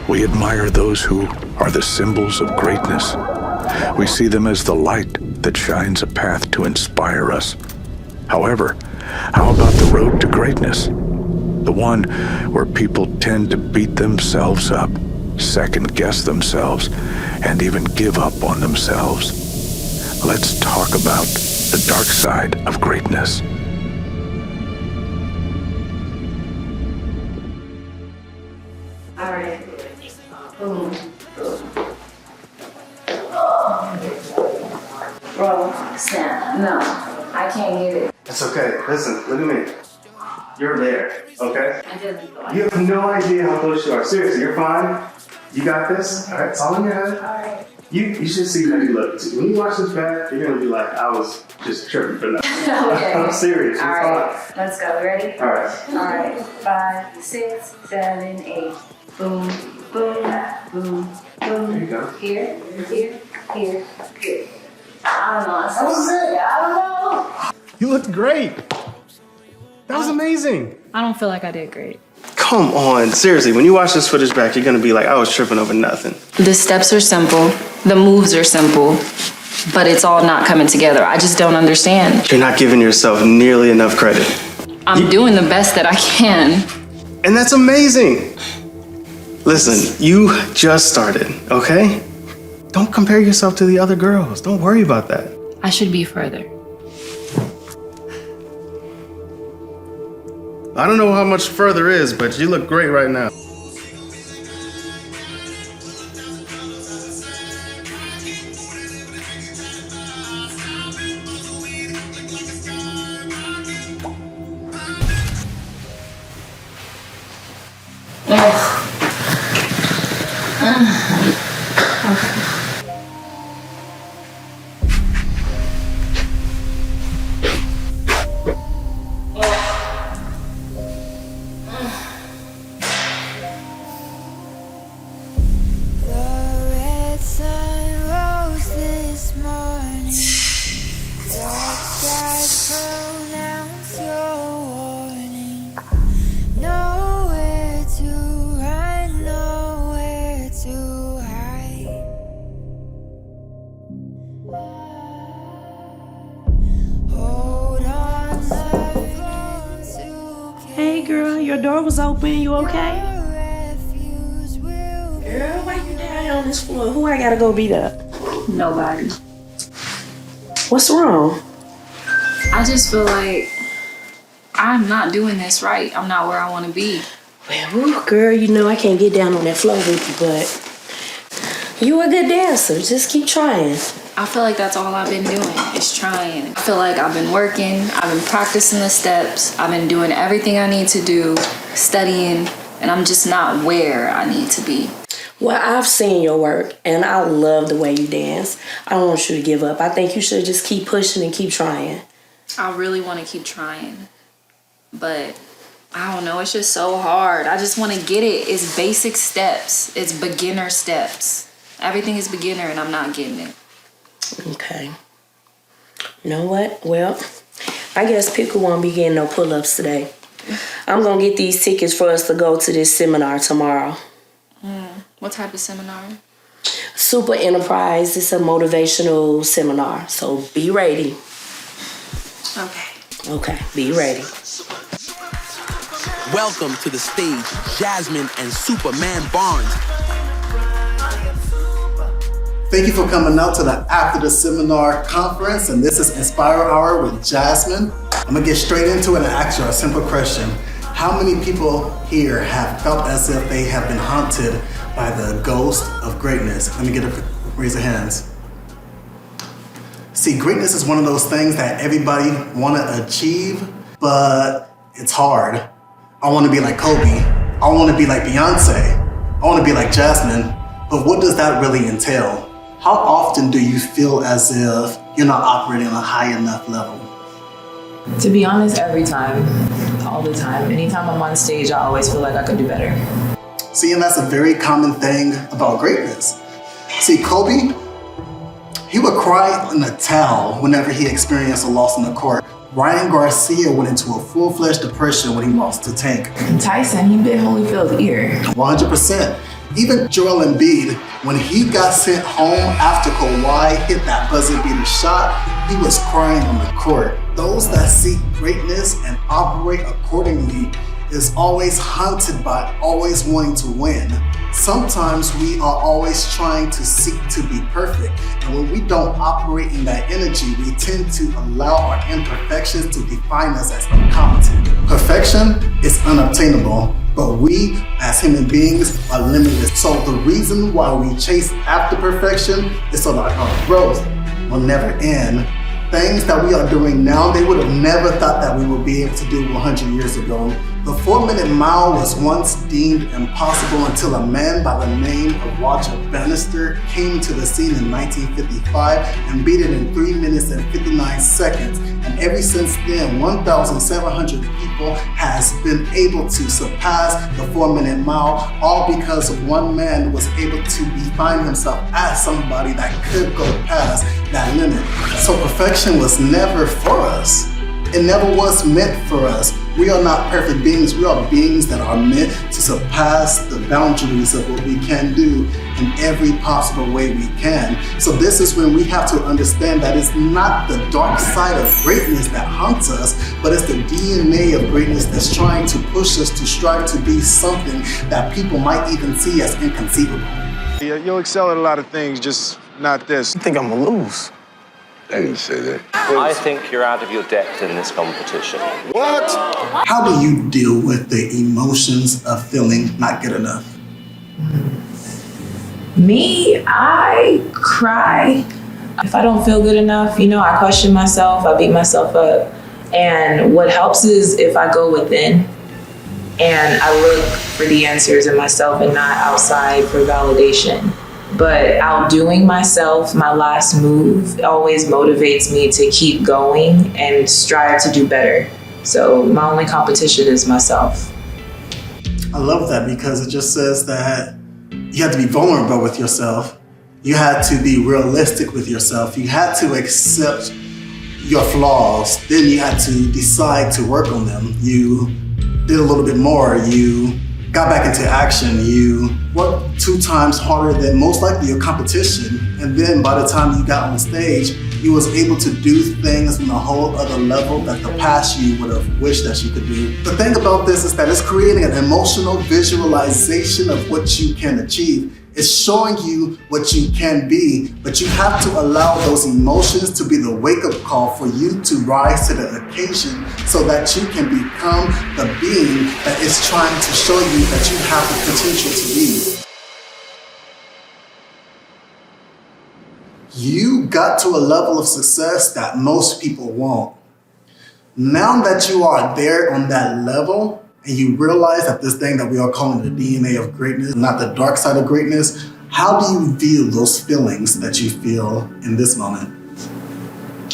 We admire those who are the symbols of greatness. We see them as the light that shines a path to inspire us. However, how about the road to greatness? The one where people tend to beat themselves up, second-guess themselves, and even give up on themselves. Let's talk about the dark side of greatness. All right. Boom. Bro, snap. No, I can't get it. It's okay. Listen, look at me. You're there, okay? I didn't go. You have no idea how close you are. Seriously, you're fine. You got this. All right, it's all in your head. All right. You should see how you look. When you watch this back, you're gonna be like, I was just tripping for nothing. Okay. I'm serious. All You're right. fine. Let's go. Ready? All right. All right. 5, 6, 7, 8. Boom, boom, boom, boom. There you go. Here, here, here, here. I don't know. That was it. I don't know. You looked great. That was amazing. I don't feel like I did great. Come on, seriously. When you watch this footage back, you're gonna be like, I was tripping over nothing. The steps are simple, the moves are simple, but it's all not coming together. I just don't understand. You're not giving yourself nearly enough credit. I'm doing the best that I can. And that's amazing. Listen, you just started, okay? Don't compare yourself to the other girls. Don't worry about that. I should be further. I don't know how much further is, but you look great right now. Hey girl, your door was open, you okay? Girl, why you down on this floor? Who I gotta go beat up? Nobody. What's wrong? I just feel like I'm not doing this right. I'm not where I want to be. Well, woo, girl, you know I can't get down on that floor with you, but you a good dancer. Just keep trying. I feel like that's all I've been doing, is trying. I feel like I've been working, I've been practicing the steps, I've been doing everything I need to do, studying, and I'm just not where I need to be. Well, I've seen your work, and I love the way you dance. I don't want you to give up. I think you should just keep pushing and keep trying. I really want to keep trying, but I don't know, it's just so hard. I just want to get it. It's basic steps. It's beginner steps. Everything is beginner, and I'm not getting it. Okay. You know what? Well, I guess Pickle won't be getting no pull-ups today. I'm gonna get these tickets for us to go to this seminar tomorrow. What type of seminar? Super Enterprise. It's a motivational seminar, so be ready. Okay. Okay, be ready. Welcome to the stage, Jasmine and Superman Barnes. Thank you for coming out to the After the Seminar conference, and this is Inspire Hour with Jasmine. I'm gonna get straight into it and ask you a simple question. How many people here have felt as if they have been haunted by the ghost of greatness? Let me get a raise of hands. See, greatness is one of those things that everybody wanna achieve, but it's hard. I wanna be like Kobe. I wanna be like Beyonce. I wanna be like Jasmine. But what does that really entail? How often do you feel as if you're not operating on a high enough level? To be honest, every time, all the time. Anytime I'm on stage, I always feel like I could do better. See, and that's a very common thing about greatness. See, Kobe, he would cry in a towel whenever he experienced a loss on the court. Ryan Garcia went into a full-fledged depression when he lost to Tank. And Tyson, he bit Holyfield's ear. 100%. Even Joel Embiid, when he got sent home after Kawhi hit that buzzer-beater shot, he was crying on the court. Those that seek greatness and operate accordingly is always hunted by always wanting to win. Sometimes we are always trying to seek to be perfect, and when we don't operate in that energy, we tend to allow our imperfections to define us as incompetent. Perfection is unobtainable, but we as human beings are limited. So the reason why we chase after perfection is so that our growth will never end. Things that we are doing now, they would have never thought that we would be able to do 100 years ago. The 4-minute mile was once deemed impossible until a man by the name of Roger Bannister came to the scene in 1955 and beat it in 3 minutes and 59 seconds. And ever since then, 1,700 people has been able to surpass the 4-minute mile, all because of one man who was able to define himself as somebody that could go past that limit. So perfection was never for us. It never was meant for us. We are not perfect beings. We are beings that are meant to surpass the boundaries of what we can do in every possible way we can. So this is when we have to understand that it's not the dark side of greatness that hunts us, but it's the DNA of greatness that's trying to push us to strive to be something that people might even see as inconceivable. You'll excel at a lot of things, just not this. I think I'm gonna lose. I didn't say that. I think you're out of your depth in this competition. What? How do you deal with the emotions of feeling not good enough? Me, I cry. If I don't feel good enough, I question myself, I beat myself up. And what helps is if I go within and I look for the answers in myself and not outside for validation. But outdoing myself, my last move, always motivates me to keep going and strive to do better. So my only competition is myself. I love that because it just says that you have to be vulnerable with yourself. You had to be realistic with yourself. You had to accept your flaws. Then you had to decide to work on them. You did a little bit more. You got back into action. You worked 2 times harder than most likely your competition. And then by the time you got on stage, you was able to do things on a whole other level that the past you would have wished that you could do. The thing about this is that it's creating an emotional visualization of what you can achieve. It's showing you what you can be, but you have to allow those emotions to be the wake-up call for you to rise to the occasion so that you can become the being that is trying to show you that you have the potential to be. You got to a level of success that most people won't. Now that you are there on that level, and you realize that this thing that we are calling the DNA of greatness, not the dark side of greatness, how do you feel those feelings that you feel in this moment?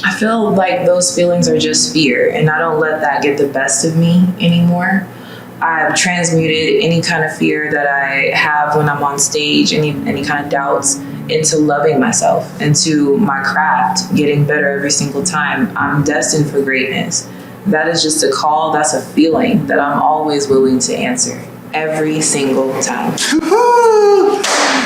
I feel like those feelings are just fear, and I don't let that get the best of me anymore. I've transmuted any kind of fear that I have when I'm on stage, any kind of doubts, into loving myself, into my craft, getting better every single time. I'm destined for greatness. That is just a call, that's a feeling that I'm always willing to answer every single time.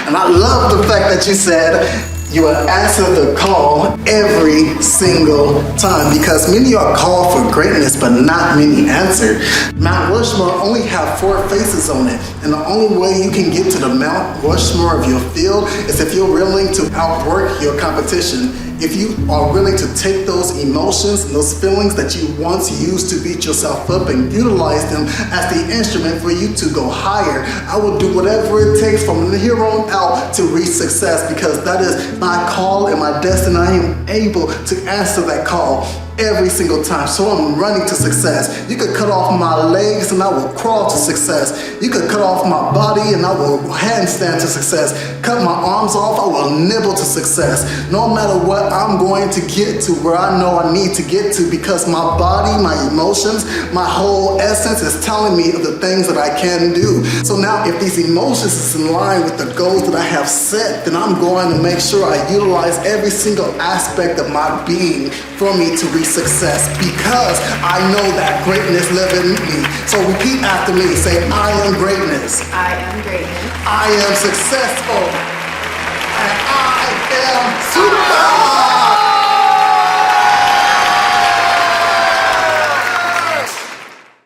And I love the fact that you said you will answer the call every single time, because many are called for greatness, but not many answer. Mount Rushmore only have 4 faces on it, and the only way you can get to the Mount Rushmore of your field is if you're willing to outwork your competition. If you are willing to take those emotions and those feelings that you once used to beat yourself up and utilize them as the instrument for you to go higher, I will do whatever it takes from here on out to reach success, because that is my call and my destiny. I am able to answer that call every single time. So I'm running to success. You could cut off my legs and I will crawl to success. You could cut off my body and I will handstand to success. Cut my arms off, I will nibble to success. No matter what, I'm going to get to where I know I need to get to, because my body, my emotions, my whole essence is telling me of the things that I can do. So now if these emotions is in line with the goals that I have set, then I'm going to make sure I utilize every single aspect of my being for me to reach success because I know that greatness lives in me. So repeat after me. Say, I am greatness. I am greatness. I am successful. And I am